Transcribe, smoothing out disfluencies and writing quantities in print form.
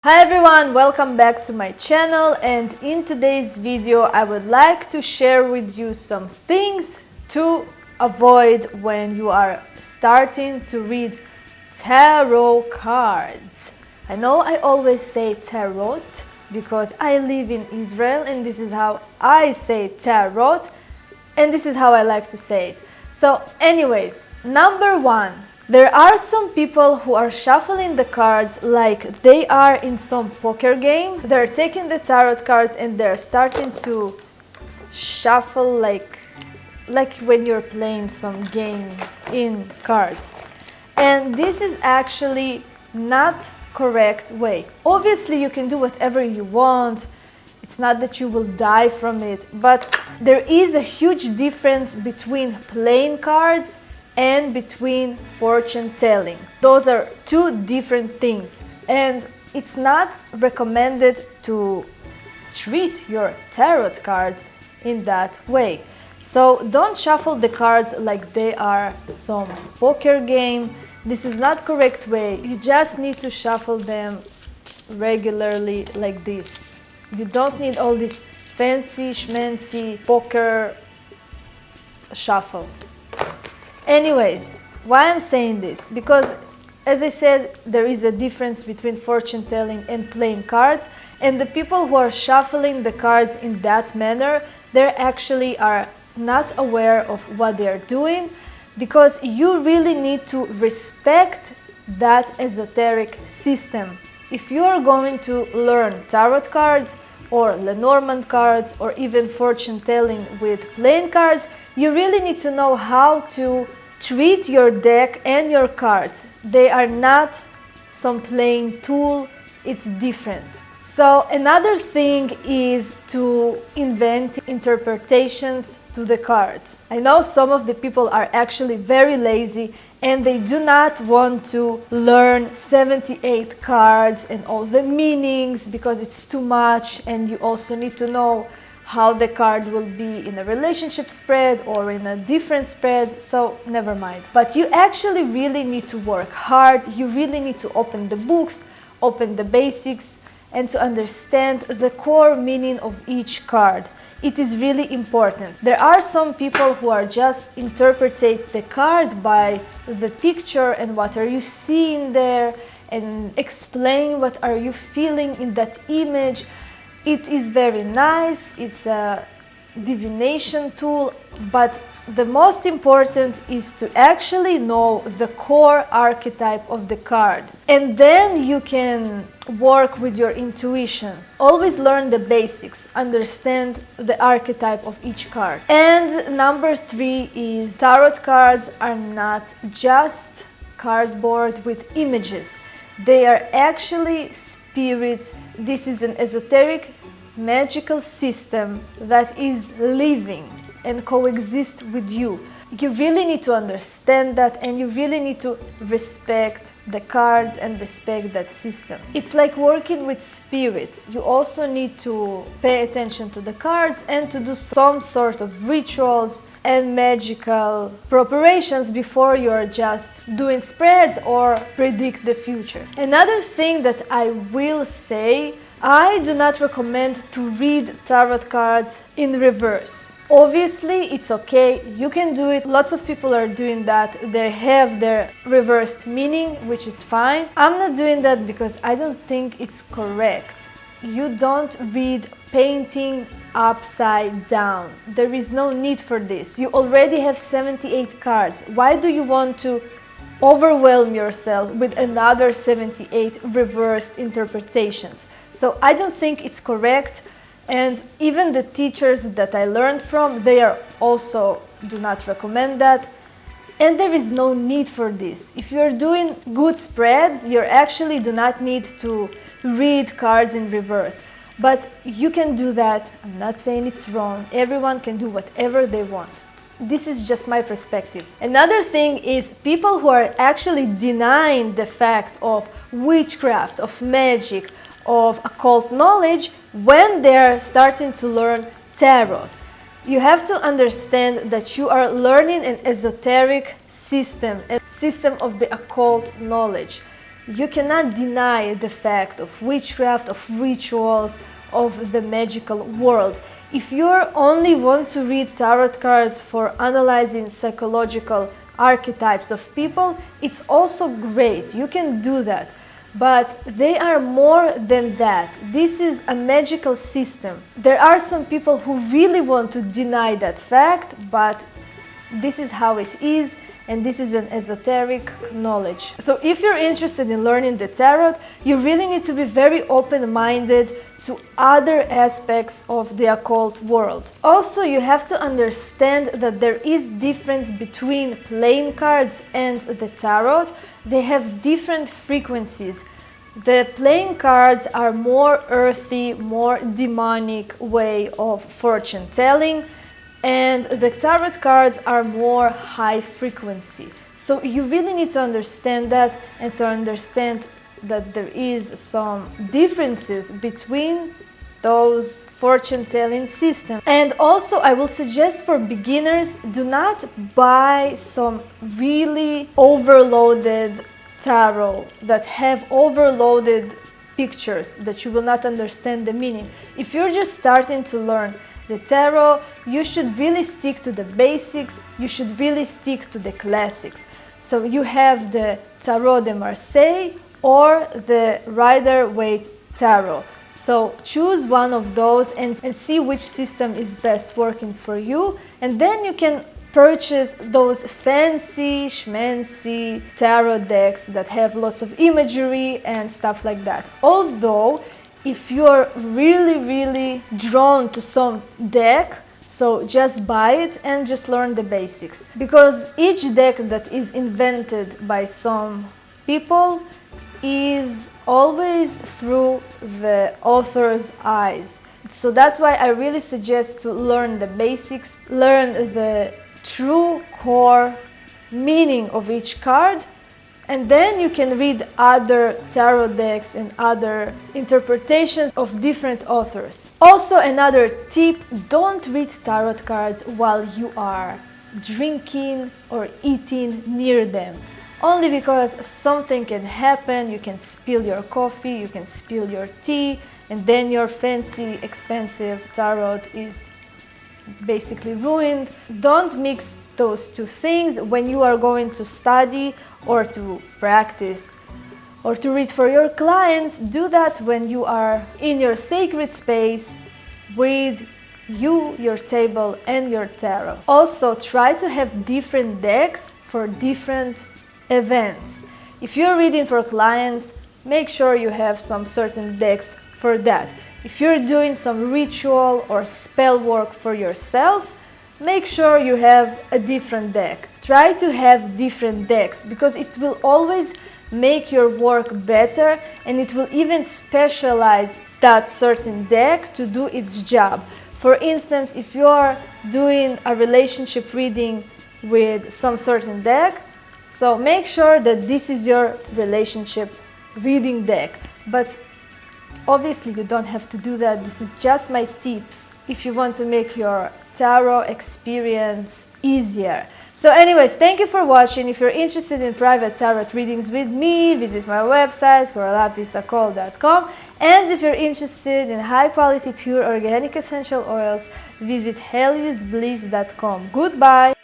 Hi everyone, welcome back to my channel, and in today's video I would like to share with you some things to avoid when you are starting to read tarot cards. I know I always say tarot because I live in Israel and this is how I say tarot and this is how I like to say it. So anyways, number one. There are some people who are shuffling the cards like they are in some poker game. They're taking the tarot cards and they're starting to shuffle like when you're playing some game in cards. And this is actually not correct way. Obviously you can do whatever you want. It's not that you will die from it, but there is a huge difference between playing cards and between fortune telling. Those are two different things, and it's not recommended to treat your tarot cards in that way. So don't shuffle the cards like they are some poker game. This is not correct way. You just need to shuffle them regularly like this. You don't need all this fancy schmancy poker shuffle. Anyways, why I'm saying this? Because as I said, there is a difference between fortune telling and playing cards, and the people who are shuffling the cards in that manner, they actually are not aware of what they are doing, because you really need to respect that esoteric system. If you are going to learn tarot cards or Lenormand cards or even fortune telling with playing cards, you really need to know how to treat your deck and your cards. They are not some playing tool, it's different. So another thing is to invent interpretations to the cards. I know some of the people are actually very lazy and they do not want to learn 78 cards and all the meanings because it's too much, and you also need to know how the card will be in a relationship spread or in a different spread, so never mind. But you actually really need to work hard. You really need to open the books, open the basics, and to understand the core meaning of each card. It is really important. There are some people who are just interpretate the card by the picture and what are you seeing there, and explain what are you feeling in that image. It is very nice, it's a divination tool, but the most important is to actually know the core archetype of the card. And then you can work with your intuition. Always learn the basics, understand the archetype of each card. And number three is tarot cards are not just cardboard with images. They are actually spirits. This is an esoteric magical system that is living and coexist with you. You really need to understand that, and you really need to respect the cards and respect that system. It's like working with spirits. You also need to pay attention to the cards and to do some sort of rituals and magical preparations before you're just doing spreads or predict the future. Another thing that I will say, I do not recommend to read tarot cards in reverse. Obviously, it's okay, you can do it. Lots of people are doing that. They have their reversed meaning, which is fine. I'm not doing that because I don't think it's correct. You don't read painting upside down. There is no need for this. You already have 78 cards. Why do you want to overwhelm yourself with another 78 reversed interpretations? So I don't think it's correct. And even the teachers that I learned from, they are also do not recommend that. And there is no need for this. If you're doing good spreads, you actually do not need to read cards in reverse. But you can do that. I'm not saying it's wrong. Everyone can do whatever they want. This is just my perspective. Another thing is people who are actually denying the fact of witchcraft, of magic, of occult knowledge when they're starting to learn tarot. You have to understand that you are learning an esoteric system, a system of the occult knowledge. you cannot deny the fact of witchcraft, of rituals, of the magical world. If you only want to read tarot cards for analyzing psychological archetypes of people, it's also great. You can do that. But they are more than that. This is a magical system. There are some people who really want to deny that fact, but this is how it is, and this is an esoteric knowledge. So if you're interested in learning the tarot, you really need to be very open-minded to other aspects of the occult world. Also, you have to understand that there is difference between playing cards and the tarot. They have different frequencies. The playing cards are more earthy, more demonic way of fortune telling, and the tarot cards are more high frequency. So you really need to understand that, and to understand that there is some differences between those fortune telling systems. And also, I will suggest for beginners, do not buy some really overloaded tarot that have overloaded pictures that you will not understand the meaning. If you're just starting to learn the tarot, you should really stick to the basics. You should really stick to the classics. So you have the Tarot de Marseille or the Rider-Waite Tarot. So choose one of those and see which system is best working for you, and then you can purchase those fancy schmancy tarot decks that have lots of imagery and stuff like that. Although, if you're really drawn to some deck, so just buy it and just learn the basics. Because each deck that is invented by some people is always through the author's eyes. So that's why I really suggest to learn the basics, learn the true core meaning of each card, and then you can read other tarot decks and other interpretations of different authors. Also, another tip, don't read tarot cards while you are drinking or eating near them. Only because something can happen, you can spill your coffee, you can spill your tea, and then your fancy, expensive tarot is basically ruined. Don't mix those two things when you are going to study or to practice or to read for your clients. Do that when you are in your sacred space with you, your table, and your tarot. Also, try to have different decks for different events. If you're reading for clients, make sure you have some certain decks for that. If you're doing some ritual or spell work for yourself, make sure you have a different deck. Try to have different decks because it will always make your work better, and it will even specialize that certain deck to do its job. For instance, if you're doing a relationship reading with some certain deck, so make sure that this is your relationship reading deck. But obviously you don't have to do that. This is just my tips if you want to make your tarot experience easier. So anyways, thank you for watching. If you're interested in private tarot readings with me, visit my website, coralapisoccult.com. And if you're interested in high quality pure organic essential oils, visit heliusbliss.com. Goodbye!